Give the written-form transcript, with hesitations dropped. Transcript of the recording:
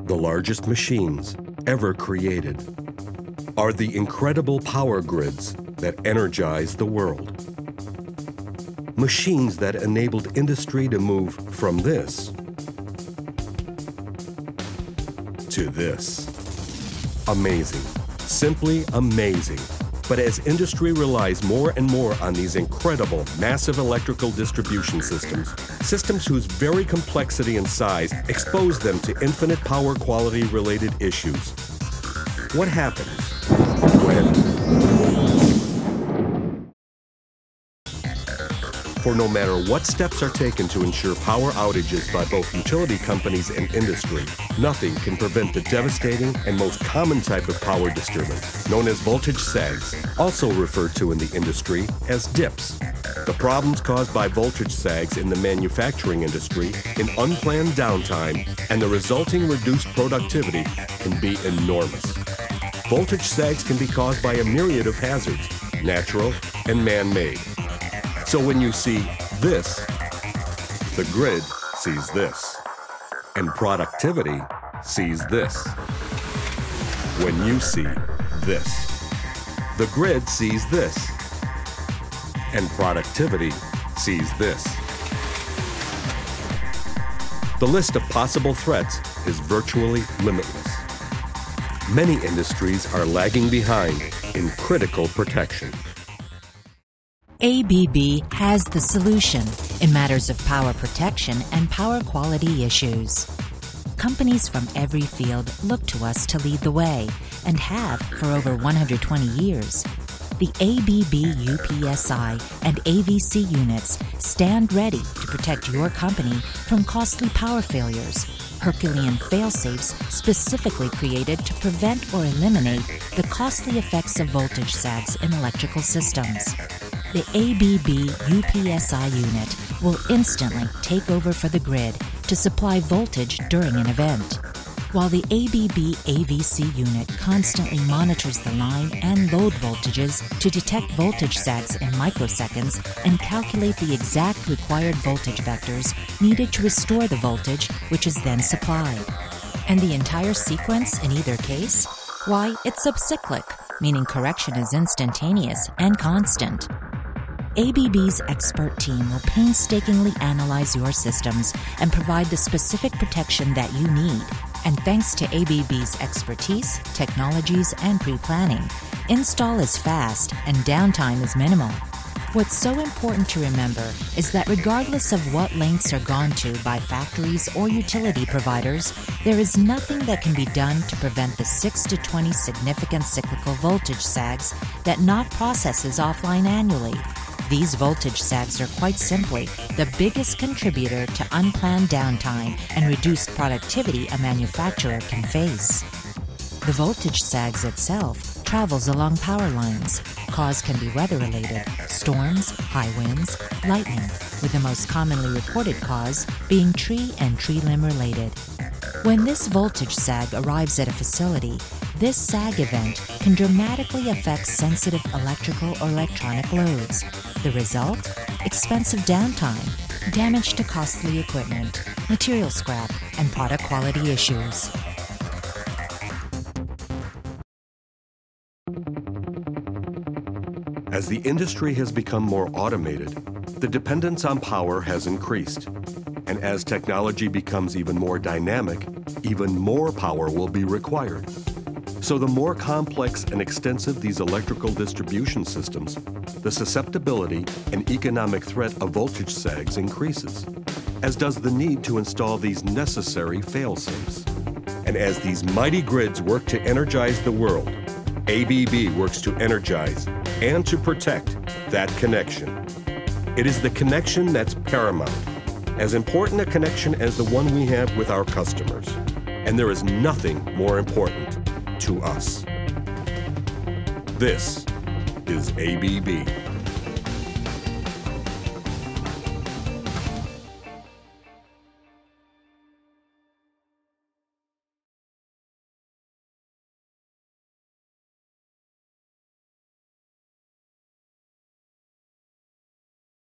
The largest machines ever created are the incredible power grids that energize the world. Machines that enabled industry to move from this to this. Amazing, simply amazing. But as industry relies more and more on these incredible, massive electrical distribution systems, systems whose very complexity and size expose them to infinite power quality related issues. What happens when? For no matter what steps are taken to ensure power outages by both utility companies and industry, nothing can prevent the devastating and most common type of power disturbance, known as voltage sags, also referred to in the industry as dips. The problems caused by voltage sags in the manufacturing industry in unplanned downtime and the resulting reduced productivity can be enormous. Voltage sags can be caused by a myriad of hazards, natural and man-made. So when you see this, the grid sees this, and productivity sees this. When you see this, the grid sees this, and productivity sees this. The list of possible threats is virtually limitless. Many industries are lagging behind in critical protection. ABB has the solution in matters of power protection and power quality issues. Companies from every field look to us to lead the way and have for over 120 years. The ABB UPS-I and AVC units stand ready to protect your company from costly power failures. Herculean fail-safes specifically created to prevent or eliminate the costly effects of voltage sags in electrical systems. The ABB UPS-I unit will instantly take over for the grid to supply voltage during an event, while the ABB AVC unit constantly monitors the line and load voltages to detect voltage sags in microseconds and calculate the exact required voltage vectors needed to restore the voltage, which is then supplied. And the entire sequence in either case? Why, it's subcyclic, meaning correction is instantaneous and constant. ABB's expert team will painstakingly analyze your systems and provide the specific protection that you need. And thanks to ABB's expertise, technologies, and pre-planning, install is fast and downtime is minimal. What's so important to remember is that regardless of what lengths are gone to by factories or utility providers, there is nothing that can be done to prevent the 6 to 20 significant cyclical voltage sags that knock processes offline annually. These voltage sags are quite simply the biggest contributor to unplanned downtime and reduced productivity a manufacturer can face. The voltage sags itself travels along power lines. Cause can be weather-related, storms, high winds, lightning, with the most commonly reported cause being tree and tree limb related. When this voltage sag arrives at a facility, this sag event can dramatically affect sensitive electrical or electronic loads. The result? Expensive downtime, damage to costly equipment, material scrap, and product quality issues. As the industry has become more automated, the dependence on power has increased. And as technology becomes even more dynamic, even more power will be required. So the more complex and extensive these electrical distribution systems, the susceptibility and economic threat of voltage sags increases, as does the need to install these necessary fail-safes. And as these mighty grids work to energize the world, ABB works to energize and to protect that connection. It is the connection that's paramount, as important a connection as the one we have with our customers. And there is nothing more important to us. This is ABB.